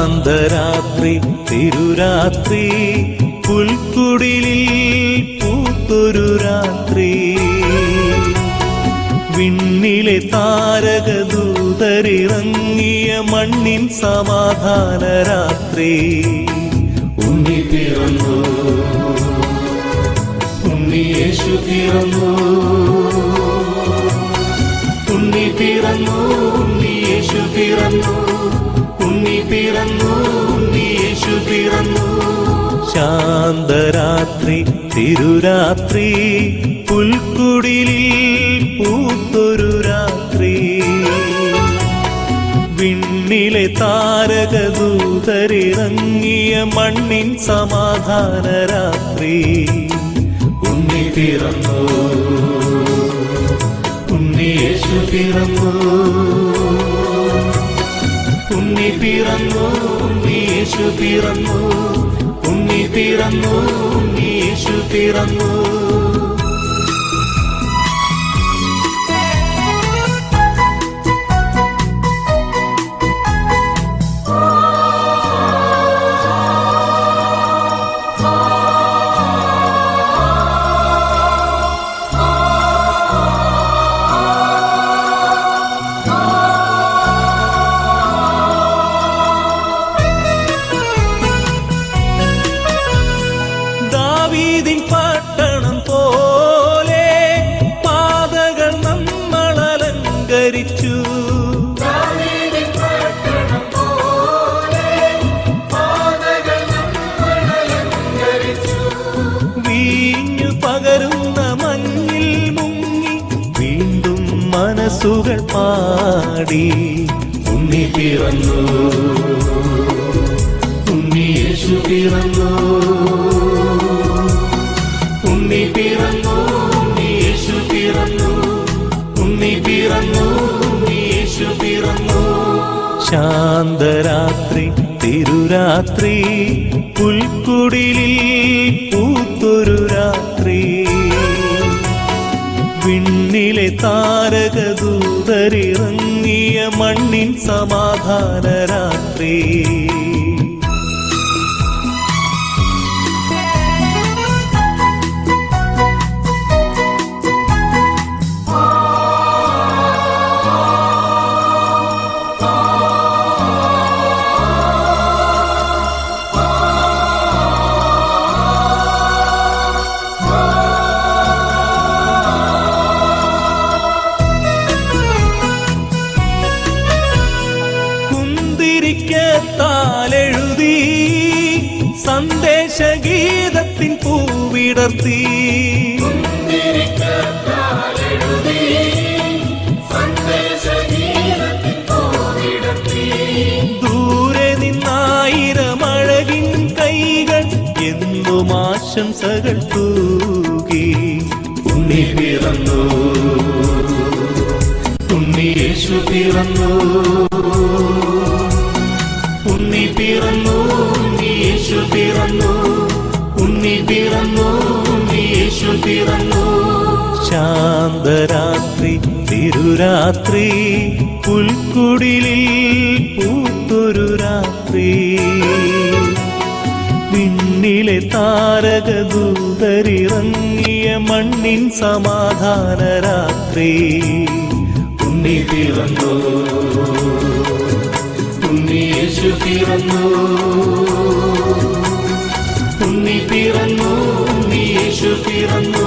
ശാന്തരാത്രി തിരുരാത്രി പുൽക്കുടിലിൽ പൂത്തൊരു രാത്രി വിണ്ണിലെ താരകദൂതരിറങ്ങിയ മണ്ണിൻ സമാധാന രാത്രി ഉണ്ണി പിറന്നു ഉണ്ണി യേശു പിറന്നു ഉണ്ണി പിറന്നു ഉണ്ണി യേശു പിറന്നു ഉണ്ണി പിറന്നു ഉണ്ണി യേശു പിറന്നു ശാന്തരാത്രി തിരുരാത്രി പുൽക്കുടിലിൽ പൂത്തൊരു രാത്രി വിണ്ണിലെ താരകദൂതരിറങ്ങിയ മണ്ണിൻ സമാധാന രാത്രി ഉണ്ണി പിറന്നു ഉണ്ണി യേശു പിറന്നു ഉണ്ണി പിറന്നു ഉണ്ണി യേശു പിറന്നു ഉണ്ണി പിറന്നു ഉണ്ണി യേശു പിറന്നു ദാവീദിൻ പട്ടണം പോലെ പാതകൾ നമ്മൾ അലങ്കരിച്ചു വീഞ്ഞു പകരുന്ന മഞ്ഞിൽ മുങ്ങി വീണ്ടും മനസ്സുകൾ പാടി ഉണ്ണി പിറന്നു ഉണ്ണി യേശു പിറന്നു ഉണ്ണി പിറന്നു ഉണ്ണി യേശു പിറന്നു ഉണ്ണി പിറന്നു ഉണ്ണി യേശു പിറന്നു ശാന്തരാത്രി തിരുരാത്രി പുൽക്കുടിലിൽ പൂത്തൊരു രാത്രി വിണ്ണിലെ താരകദൂതരിറങ്ങിയ മണ്ണിൻ സമാധാന രാത്രി െഴുതി സന്ദേശഗീതത്തിൻ പൂവിടർത്തി ദൂരെ നിന്നായിരമഴകിൻ കൈകൾ എന്നും ആശംസകൾ തൂകി ഉണ്ണി പിറന്നു ഉണ്ണി യേശു പിറന്നു ഉണ്ണി പിറന്നു ഉണ്ണി യേശു പിറന്നു ഉണ്ണി പിറന്നു ഉണ്ണി യേശു പിറന്നു ശാന്തരാത്രി തിരുരാത്രി പുൽക്കുടിലിൽ പൂത്തൊരു രാത്രി വിണ്ണിലെ താരകദൂതരിറങ്ങിയ മണ്ണിൻ സമാധാന രാത്രി ഉണ്ണി പിറന്നു ഉണ്ണി യേശു പിറന്നു ഉണ്ണി പിറന്നു ഉണ്ണി യേശു പിറന്നു